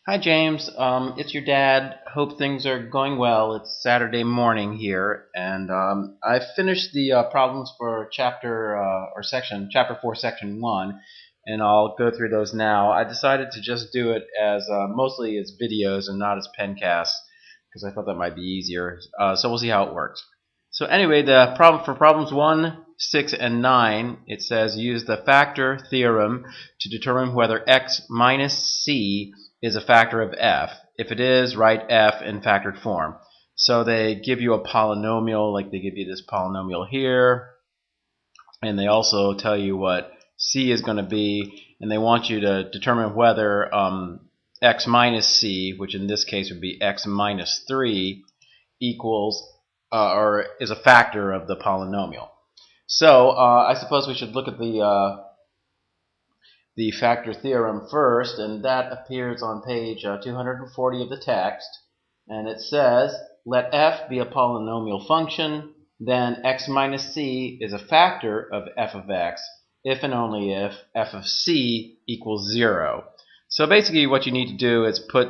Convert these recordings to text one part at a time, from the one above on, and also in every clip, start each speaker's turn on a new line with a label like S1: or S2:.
S1: Hi James, it's your dad. Hope things are going well. It's Saturday morning here, and I finished the problems for chapter 4, section 1, and I'll go through those now. I decided to just do it as mostly as videos and not as pencasts because I thought that might be easier. So we'll see how it works. So anyway, the problem for problems 1, 6, and 9, it says use the factor theorem to determine whether x minus c is a factor of f. If it is, write f in factored form. So they give you a polynomial, like they give you this polynomial here, and they also tell you what c is going to be, and they want you to determine whether x minus c, which in this case would be x minus 3, equals or is a factor of the polynomial. So I suppose we should look at the factor theorem first, and that appears on page 240 of the text, and it says let f be a polynomial function, then x minus c is a factor of f of x if and only if f of c equals 0. So basically what you need to do is put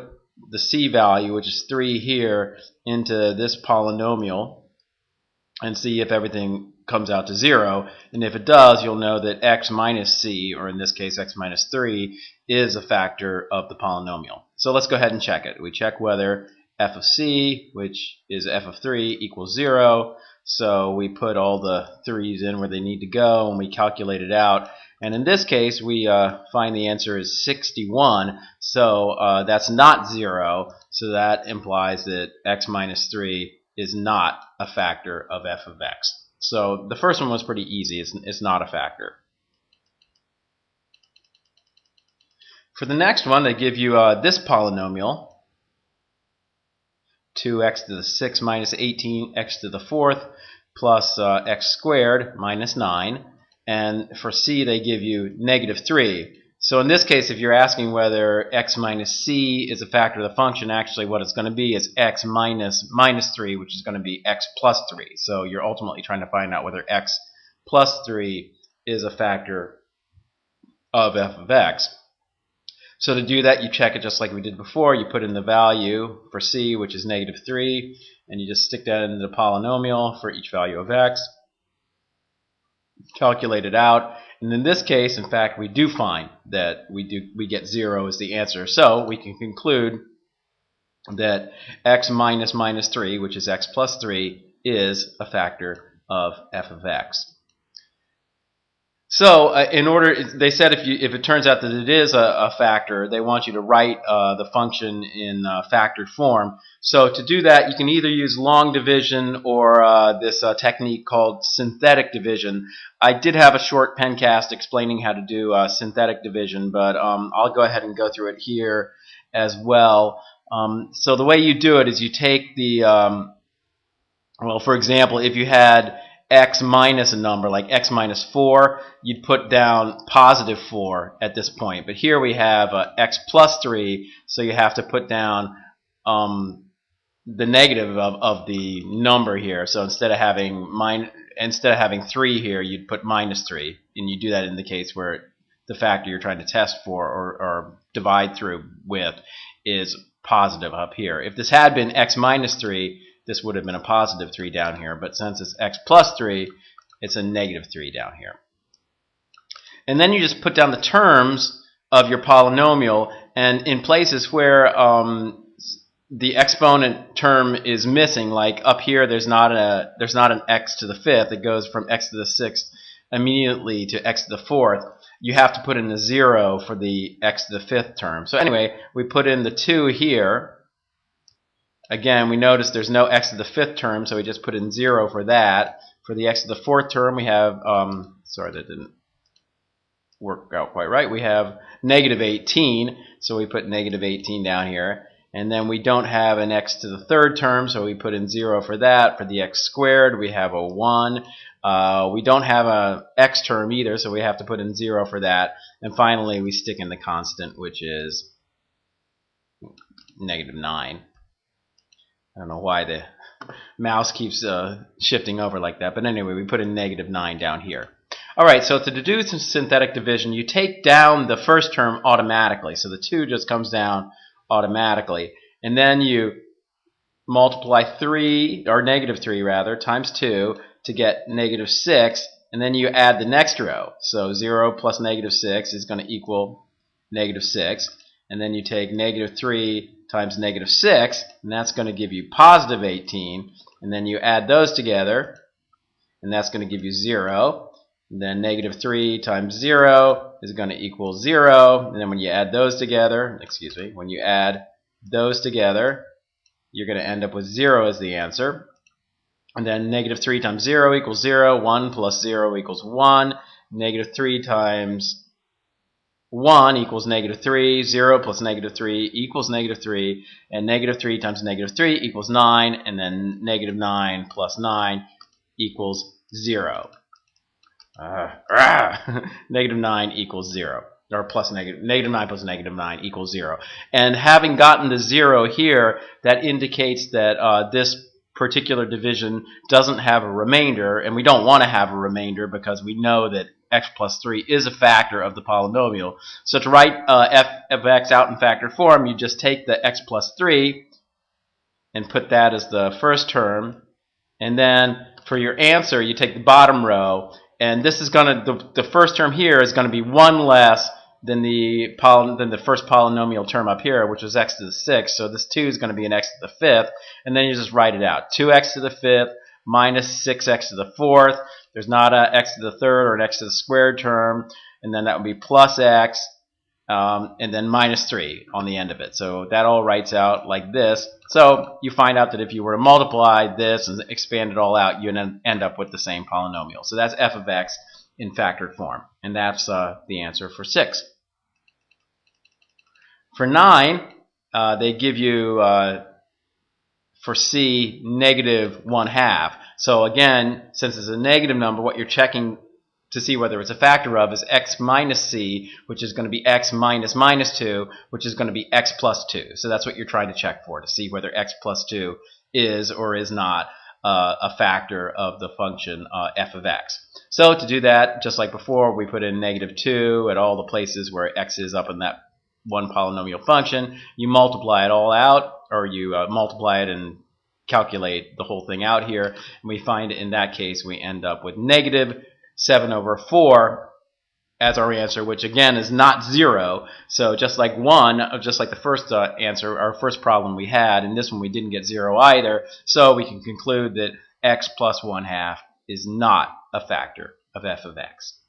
S1: the c value, which is 3 here, into this polynomial and see if everything comes out to 0, and if it does, you'll know that x minus c, or in this case x minus 3, is a factor of the polynomial. So let's go ahead and check it. We check whether f of c, which is f of 3, equals 0. So we put all the 3's in where they need to go, and we calculate it out. And in this case, we find the answer is 61. So that's not 0. So that implies that x minus 3 is not a factor of f of x. So the first one was pretty easy. It's not a factor. For the next one, they give you this polynomial, 2x to the 6 minus 18x to the 4th plus x squared minus 9. And for c, they give you negative 3. So in this case, if you're asking whether x minus c is a factor of the function, actually what it's going to be is x minus 3, which is going to be x plus 3. So you're ultimately trying to find out whether x plus 3 is a factor of f of x. So to do that, you check it just like we did before. You put in the value for c, which is negative 3, and you just stick that into the polynomial for each value of x. Calculate it out, and in this case, in fact, we do find that we get 0 as the answer. So we can conclude that x minus 3, which is x plus 3, is a factor of f of x. So in order, they said if it turns out that it is a factor, they want you to write the function in factored form. So to do that, you can either use long division or this technique called synthetic division. I did have a short pencast explaining how to do synthetic division, but I'll go ahead and go through it here as well. So the way you do it is you take the, well, for example, if you had x minus a number like x minus 4, you'd put down positive 4 at this point. But here we have x plus 3, so you have to put down the negative of the number here. So instead of having 3 here, you'd put minus 3, and you do that in the case where the factor you're trying to test for or divide through with is positive up here. If this had been x minus 3, this would have been a positive 3 down here, but since it's x plus 3, it's a negative 3 down here. And then you just put down the terms of your polynomial, and in places where the exponent term is missing, like up here there's not an x to the 5th, it goes from x to the 6th immediately to x to the 4th, you have to put in a 0 for the x to the 5th term. So anyway, we put in the 2 here. Again, we notice there's no x to the 5th term, so we just put in 0 for that. For the x to the 4th term, we have, sorry, that didn't work out quite right. We have negative 18, so we put negative 18 down here. And then we don't have an x to the 3rd term, so we put in 0 for that. For the x squared, we have a 1. We don't have an x term either, so we have to put in 0 for that. And finally, we stick in the constant, which is negative 9. I don't know why the mouse keeps shifting over like that, but anyway, we put in negative 9 down here. All right, so to deduce synthetic division, you take down the first term automatically. So the 2 just comes down automatically. And then you multiply 3, or negative 3 rather, times 2 to get negative 6, and then you add the next row. So 0 plus negative 6 is going to equal negative 6. And then you take negative 3 times negative 6, and that's going to give you positive 18. And then you add those together, and that's going to give you 0. And then negative 3 times 0 is going to equal 0. And then when you add those together, when you add those together, you're going to end up with 0 as the answer. And then negative 3 times 0 equals 0. 1 plus 0 equals 1. Negative 3 times 1 equals negative 3. 0 plus negative 3 equals negative 3. And negative 3 times negative 3 equals 9. And then negative 9 plus 9 equals 0. Negative 9 equals 0. Or plus negative 9 plus negative 9 equals 0. And having gotten the 0 here, that indicates that this particular division doesn't have a remainder, and we don't want to have a remainder because we know that x plus 3 is a factor of the polynomial. So to write f of x out in factor form, you just take the x plus 3 and put that as the first term, and then for your answer, you take the bottom row, and this is going to the first term here is going to be 1 less than the first polynomial term up here, which was x to the 6th. So this 2 is going to be an x to the 5th, and then you just write it out. 2x to the 5th minus 6x to the 4th. There's not a x to the 3rd or an x to the squared term, and then that would be plus x, and then minus 3 on the end of it. So that all writes out like this. So you find out that if you were to multiply this and expand it all out, you end up with the same polynomial. So that's f of x in factored form, and that's the answer for 6. For 9, they give you, for C, negative 1/2. So again, since it's a negative number, what you're checking to see whether it's a factor of is x minus c, which is going to be x minus minus 2, which is going to be x plus 2. So that's what you're trying to check for, to see whether x plus 2 is or is not a factor of the function f of x. So to do that, just like before, we put in negative 2 at all the places where x is up in that one polynomial function. You multiply it all out, or you multiply it and calculate the whole thing out here. And we find in that case we end up with negative 7/4 as our answer, which again is not 0. So just like the first answer, our first problem we had, in this one we didn't get 0 either. So we can conclude that x plus 1/2 is not a factor of f of x.